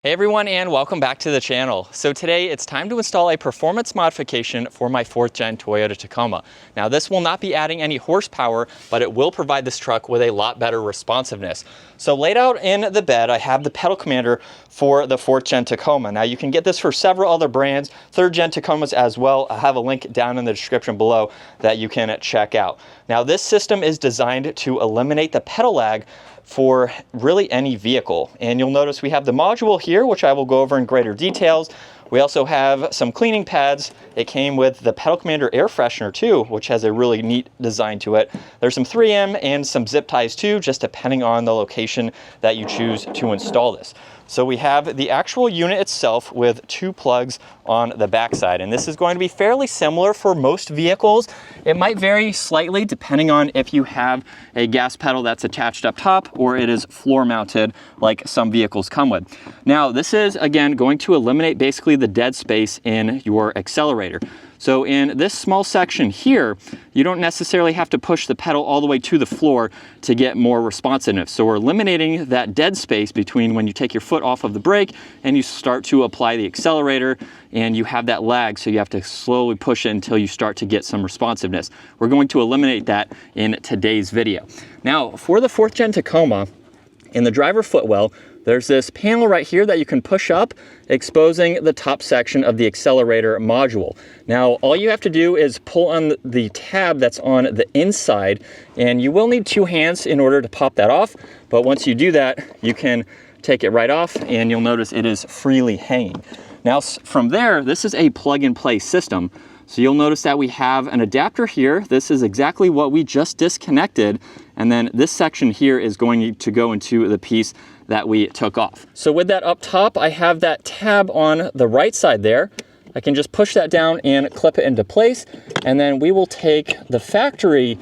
Hey everyone, and welcome back to the channel. So today it's time to install a performance modification for my 4th gen Toyota Tacoma. Now this will not be adding any horsepower, but it will provide this truck with a lot better responsiveness. So laid out in the bed, I have the pedal commander for the 4th gen Tacoma. Now you can get this for several other brands, 3rd gen Tacomas as well. I have a link down in the description below that you can check out. Now this system is designed to eliminate the pedal lag for really any vehicle. And you'll notice we have the module here, which I will go over in greater details. We also have some cleaning pads. It came with the pedal commander air freshener too, which has a really neat design to it. There's some 3M and some zip ties too, just depending on the location that you choose to install this. So we have the actual unit itself with 2 plugs on the backside, and this is going to be fairly similar for most vehicles. It might vary slightly depending on if you have a gas pedal that's attached up top or it is floor mounted like some vehicles come with. Now this is again going to eliminate basically the dead space in your accelerator. So in this small section here, you don't necessarily have to push the pedal all the way to the floor to get more responsiveness. So we're eliminating that dead space between when you take your foot off of the brake and you start to apply the accelerator, and you have that lag, so you have to slowly push it until you start to get some responsiveness. We're going to eliminate that in today's video. Now, for the 4th gen Tacoma, in the driver footwell, there's this panel right here that you can push up, exposing the top section of the accelerator module. Now, all you have to do is pull on the tab that's on the inside, and you will need 2 hands in order to pop that off. But once you do that, you can take it right off, and you'll notice it is freely hanging. Now, from there, this is a plug-and-play system. So you'll notice that we have an adapter here. This is exactly what we just disconnected. And then this section here is going to go into the piece that we took off. So with that up top, I have that tab on the right side there. I can just push that down and clip it into place. And then we will take the factory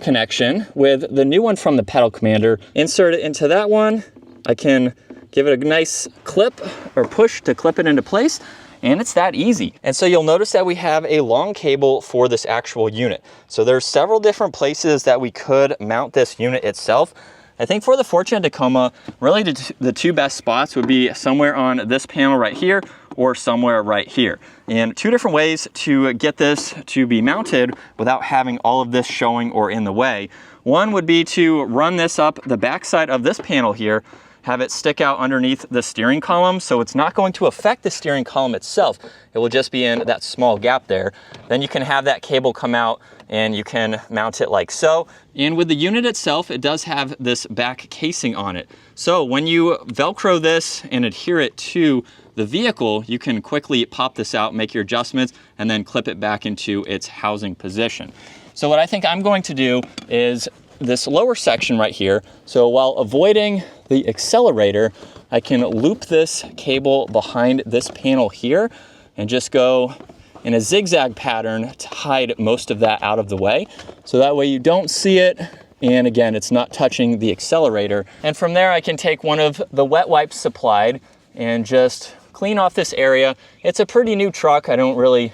connection with the new one from the pedal commander, insert it into that one. I can give it a nice clip or push to clip it into place. And it's that easy. And so you'll notice that we have a long cable for this actual unit. So there's several different places that we could mount this unit itself. I think for the 4th gen Tacoma, really the 2 best spots would be somewhere on this panel right here or somewhere right here. And 2 different ways to get this to be mounted without having all of this showing or in the way. One would be to run this up the backside of this panel here, have it stick out underneath the steering column, so it's not going to affect the steering column itself. It will just be in that small gap there. Then you can have that cable come out and you can mount it like so. And with the unit itself, it does have this back casing on it. So when you Velcro this and adhere it to the vehicle, you can quickly pop this out, make your adjustments, and then clip it back into its housing position. So what I think I'm going to do is this lower section right here. So while avoiding the accelerator, I can loop this cable behind this panel here and just go in a zigzag pattern to hide most of that out of the way. So that way you don't see it. And again, it's not touching the accelerator. And from there, I can take one of the wet wipes supplied and just clean off this area. It's a pretty new truck. I don't really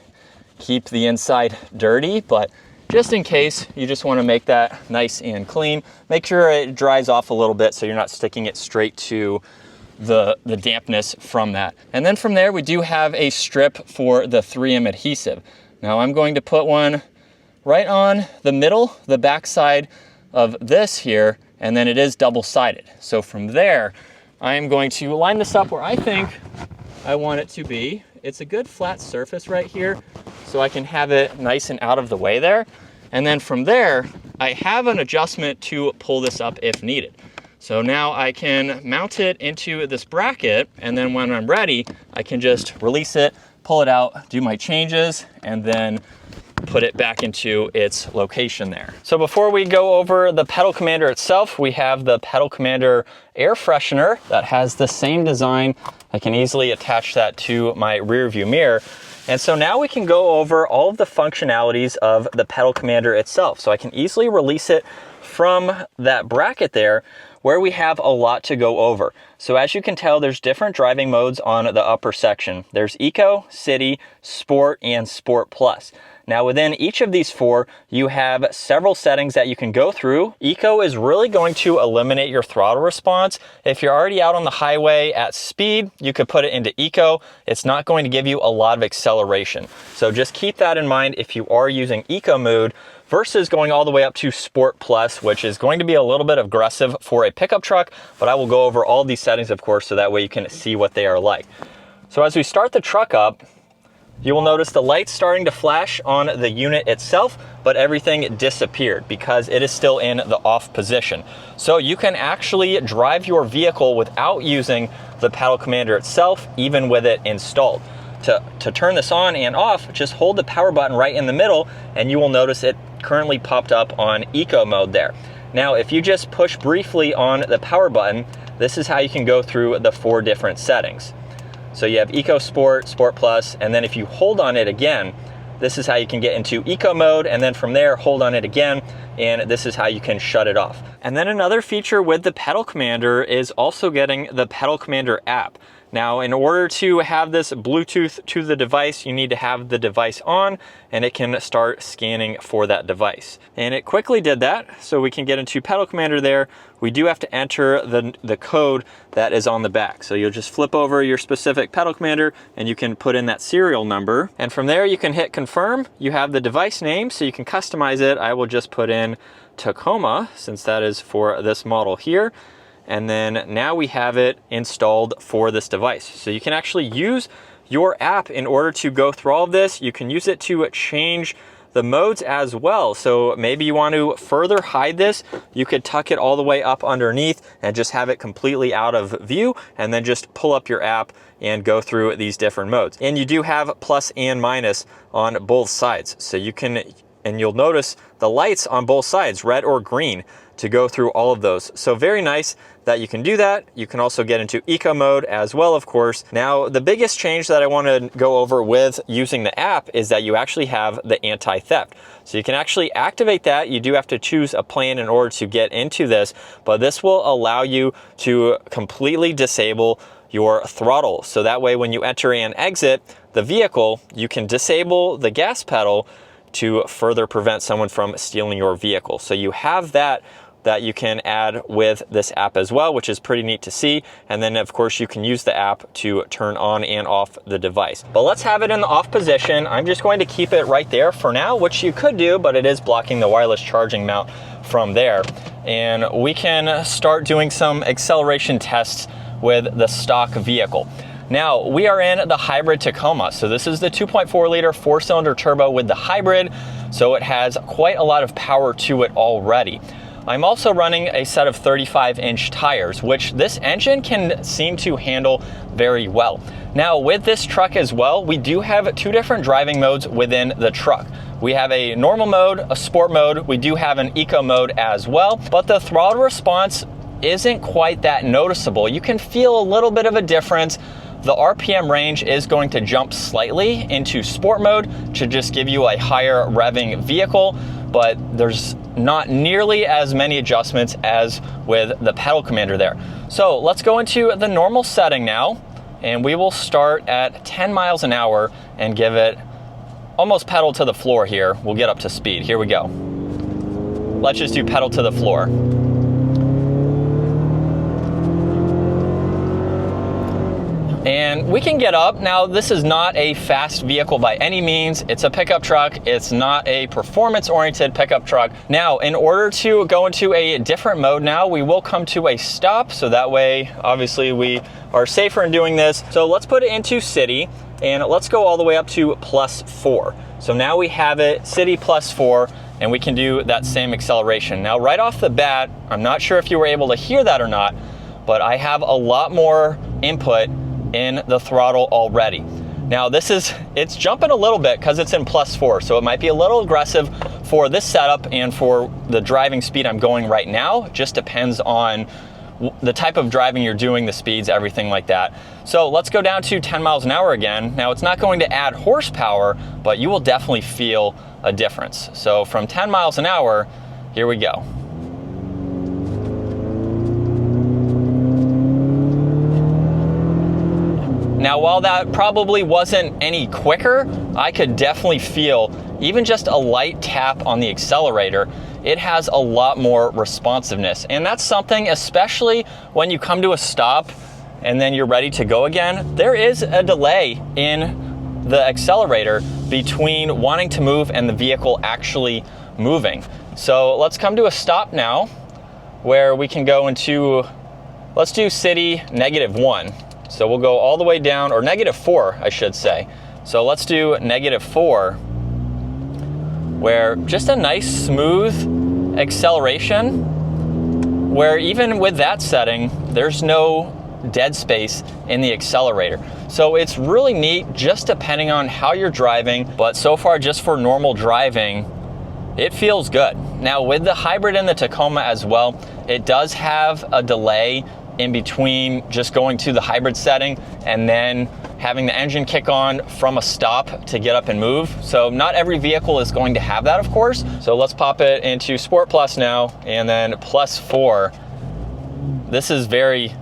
keep the inside dirty, but just in case, you just want to make that nice and clean. Make sure it dries off a little bit so you're not sticking it straight to the dampness from that. And then from there, we do have a strip for the 3M adhesive. Now I'm going to put one right on the middle, the back side of this here, and then it is double-sided. So from there, I am going to line this up where I think I want it to be. It's a good flat surface right here, so I can have it nice and out of the way there. And then from there, I have an adjustment to pull this up if needed. So now I can mount it into this bracket, and then when I'm ready, I can just release it, pull it out, do my changes, and then put it back into its location there. So before we go over the pedal commander itself, we have the pedal commander air freshener that has the same design. I can easily attach that to my rear view mirror. And so now we can go over all of the functionalities of the pedal commander itself. So I can easily release it from that bracket there where we have a lot to go over. So as you can tell, there's different driving modes on the upper section. There's Eco, City, Sport, and Sport Plus. Now within each of these four, you have several settings that you can go through. Eco is really going to eliminate your throttle response. If you're already out on the highway at speed, you could put it into Eco. It's not going to give you a lot of acceleration. So just keep that in mind if you are using Eco mode versus going all the way up to Sport Plus, which is going to be a little bit aggressive for a pickup truck, but I will go over all these settings, of course, so that way you can see what they are like. So as we start the truck up, you will notice the lights starting to flash on the unit itself, but everything disappeared because it is still in the off position. So you can actually drive your vehicle without using the pedal commander itself, even with it installed. To turn this on and off, just hold the power button right in the middle and you will notice it currently popped up on Eco mode there. Now, if you just push briefly on the power button, this is how you can go through the four different settings. So you have Eco Sport, Sport Plus, and then if you hold on it again, this is how you can get into Eco mode, and then from there, hold on it again, and this is how you can shut it off. And then another feature with the pedal commander is also getting the pedal commander app. Now, in order to have this Bluetooth to the device, you need to have the device on and it can start scanning for that device. And it quickly did that, so we can get into pedal commander there. We do have to enter the code that is on the back. So you'll just flip over your specific pedal commander and you can put in that serial number. And from there you can hit confirm. You have the device name, so you can customize it. I will just put in Tacoma, since that is for this model here. And then now we have it installed for this device. So you can actually use your app in order to go through all of this. You can use it to change the modes as well. So maybe you want to further hide this, you could tuck it all the way up underneath and just have it completely out of view, and then just pull up your app and go through these different modes. And you do have plus and minus on both sides. So you can, and you'll notice the lights on both sides, red or green, to go through all of those. So very nice that you can do that. You can also get into Eco mode as well, of course. Now, the biggest change that I want to go over with using the app is that you actually have the anti-theft. So you can actually activate that. You do have to choose a plan in order to get into this, but this will allow you to completely disable your throttle. So that way, when you enter and exit the vehicle, you can disable the gas pedal to further prevent someone from stealing your vehicle. So you have that you can add with this app as well, which is pretty neat to see. And then of course you can use the app to turn on and off the device. But let's have it in the off position. I'm just going to keep it right there for now, which you could do, but it is blocking the wireless charging mount from there. And we can start doing some acceleration tests with the stock vehicle. Now, we are in the hybrid Tacoma. So this is the 2.4 liter 4-cylinder turbo with the hybrid. So it has quite a lot of power to it already. I'm also running a set of 35-inch tires, which this engine can seem to handle very well. Now, with this truck as well, we do have two different driving modes within the truck. We have a normal mode, a sport mode. We do have an eco mode as well, but the throttle response isn't quite that noticeable. You can feel a little bit of a difference. The RPM range is going to jump slightly into sport mode to just give you a higher revving vehicle, but there's not nearly as many adjustments as with the pedal commander there. So let's go into the normal setting now, and we will start at 10 miles an hour and give it almost pedal to the floor here. We'll get up to speed. Here we go. Let's just do pedal to the floor. And we can get up. Now, this is not a fast vehicle by any means. It's a pickup truck. It's not a performance-oriented pickup truck. Now, in order to go into a different mode now, we will come to a stop. So that way, obviously, we are safer in doing this. So let's put it into city, and let's go all the way up to +4. So now we have it city +4, and we can do that same acceleration. Now, right off the bat, I'm not sure if you were able to hear that or not, but I have a lot more input in the throttle already. Now it's jumping a little bit because it's in +4, so it might be a little aggressive for this setup and for the driving speed I'm going right now. Just depends on the type of driving you're doing, the speeds, everything like that. So let's go down to 10 miles an hour again. Now, it's not going to add horsepower, but you will definitely feel a difference. So from 10 miles an hour, here we go. Now, while that probably wasn't any quicker, I could definitely feel even just a light tap on the accelerator, it has a lot more responsiveness. And that's something, especially when you come to a stop and then you're ready to go again, there is a delay in the accelerator between wanting to move and the vehicle actually moving. So let's come to a stop now where we can go into, let's do city -1. So we'll go all the way down, or -4, I should say. So let's do -4, where just a nice smooth acceleration, where even with that setting, there's no dead space in the accelerator. So it's really neat just depending on how you're driving, but so far just for normal driving, it feels good. Now with the hybrid in the Tacoma as well, it does have a delay in between just going to the hybrid setting and then having the engine kick on from a stop to get up and move. So not every vehicle is going to have that, of course. So let's pop it into Sport Plus now, and then +4. This is very,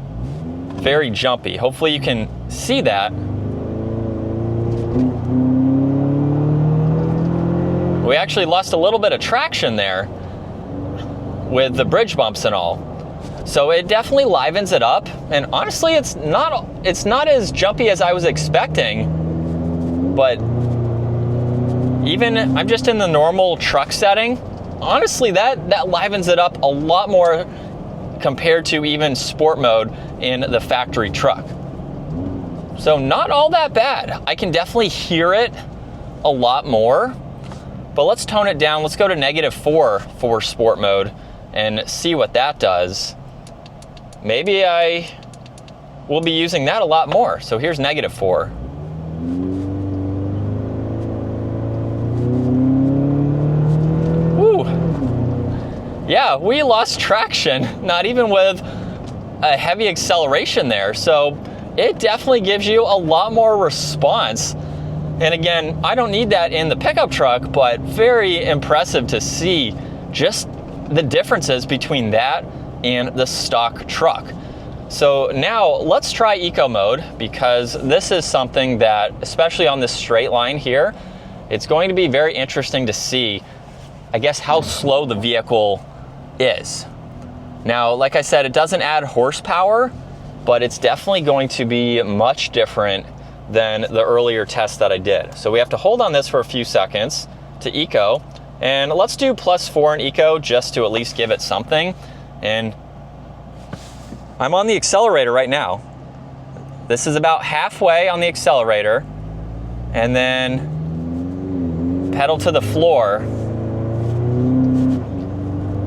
very jumpy. Hopefully you can see that. We actually lost a little bit of traction there with the bridge bumps and all. So it definitely livens it up, and honestly, it's not as jumpy as I was expecting, but even I'm just in the normal truck setting, honestly, that livens it up a lot more compared to even sport mode in the factory truck. So not all that bad. I can definitely hear it a lot more, but let's tone it down. Let's go to -4 for sport mode and see what that does. Maybe I will be using that a lot more. So here's -4. Woo. Yeah, we lost traction, not even with a heavy acceleration there. So it definitely gives you a lot more response. And again, I don't need that in the pickup truck, but very impressive to see just the differences between that and the stock truck. So now let's try eco mode, because this is something that, especially on this straight line here, it's going to be very interesting to see, I guess, how slow the vehicle is. Now, like I said, it doesn't add horsepower, but it's definitely going to be much different than the earlier test that I did. So we have to hold on this for a few seconds to eco, and let's do +4 in eco just to at least give it something. And I'm on the accelerator right now. This is about halfway on the accelerator, and then pedal to the floor,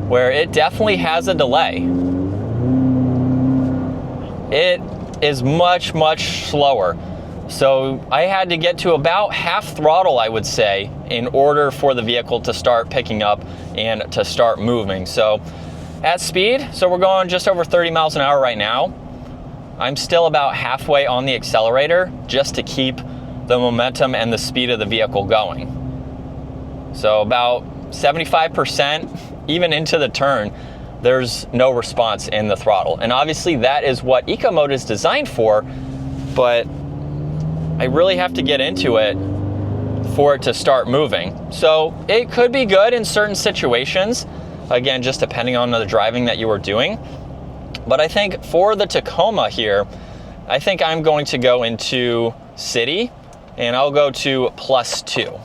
where it definitely has a delay. It is much, much slower. So I had to get to about half throttle, I would say, in order for the vehicle to start picking up and to start moving. So at speed, so we're going just over 30 miles an hour right now. I'm still about halfway on the accelerator just to keep the momentum and the speed of the vehicle going. So about 75%, even into the turn, there's no response in the throttle. And obviously that is what eco mode is designed for, but I really have to get into it for it to start moving. So it could be good in certain situations, again, just depending on the driving that you are doing. But I think for the Tacoma here, I think I'm going to go into city, and I'll go to +2.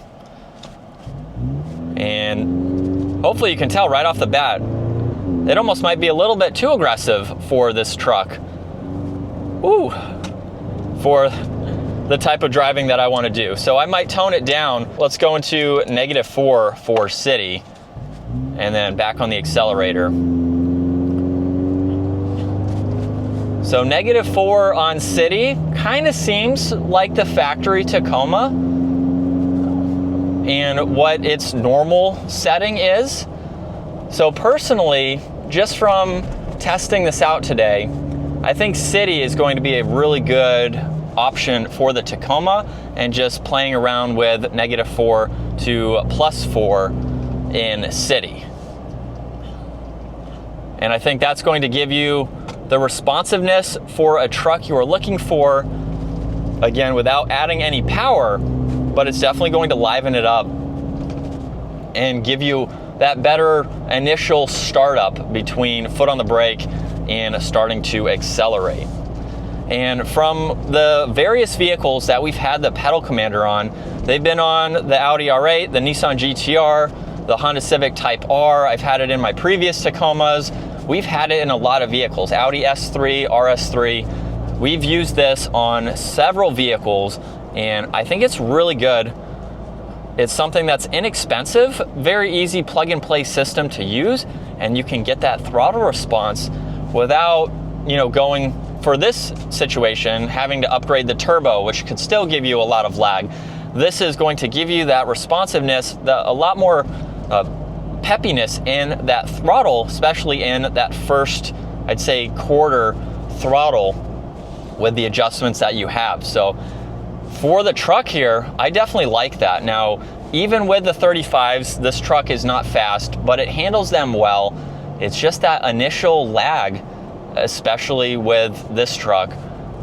And hopefully you can tell right off the bat, it almost might be a little bit too aggressive for this truck. Ooh, for the type of driving that I want to do. So I might tone it down. Let's go into -4 for city, and then back on the accelerator. So -4 on city kind of seems like the factory Tacoma and what its normal setting is. So personally, just from testing this out today, I think city is going to be a really good option for the Tacoma, and just playing around with -4 to +4 in city. And I think that's going to give you the responsiveness for a truck you are looking for, again, without adding any power, but it's definitely going to liven it up and give you that better initial startup between foot on the brake and starting to accelerate. And from the various vehicles that we've had the pedal commander on, they've been on the Audi R8, the Nissan GT-R, the Honda Civic Type R. I've had it in my previous Tacomas. We've had it in a lot of vehicles, Audi S3, RS3. We've used this on several vehicles, and I think it's really good. It's something that's inexpensive, very easy plug-and-play system to use, and you can get that throttle response without, going, for this situation, having to upgrade the turbo, which could still give you a lot of lag. This is going to give you that responsiveness, a lot more peppiness in that throttle, especially in that first, I'd say, quarter throttle with the adjustments that you have. So for the truck here, I definitely like that. Now, even with the 35s, this truck is not fast, but it handles them well. It's just that initial lag, especially with this truck,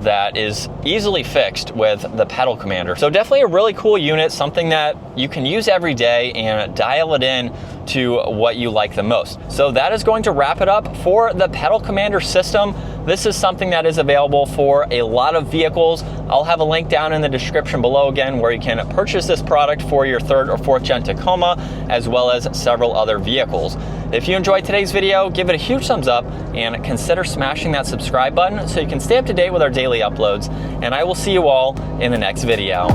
that is easily fixed with the pedal commander. So definitely a really cool unit, something that you can use every day and dial it in to what you like the most. So that is going to wrap it up for the pedal commander system. This is something that is available for a lot of vehicles. I'll have a link down in the description below again where you can purchase this product for your 3rd or 4th gen Tacoma, as well as several other vehicles. If you enjoyed today's video, give it a huge thumbs up and consider smashing that subscribe button so you can stay up to date with our daily uploads. And I will see you all in the next video.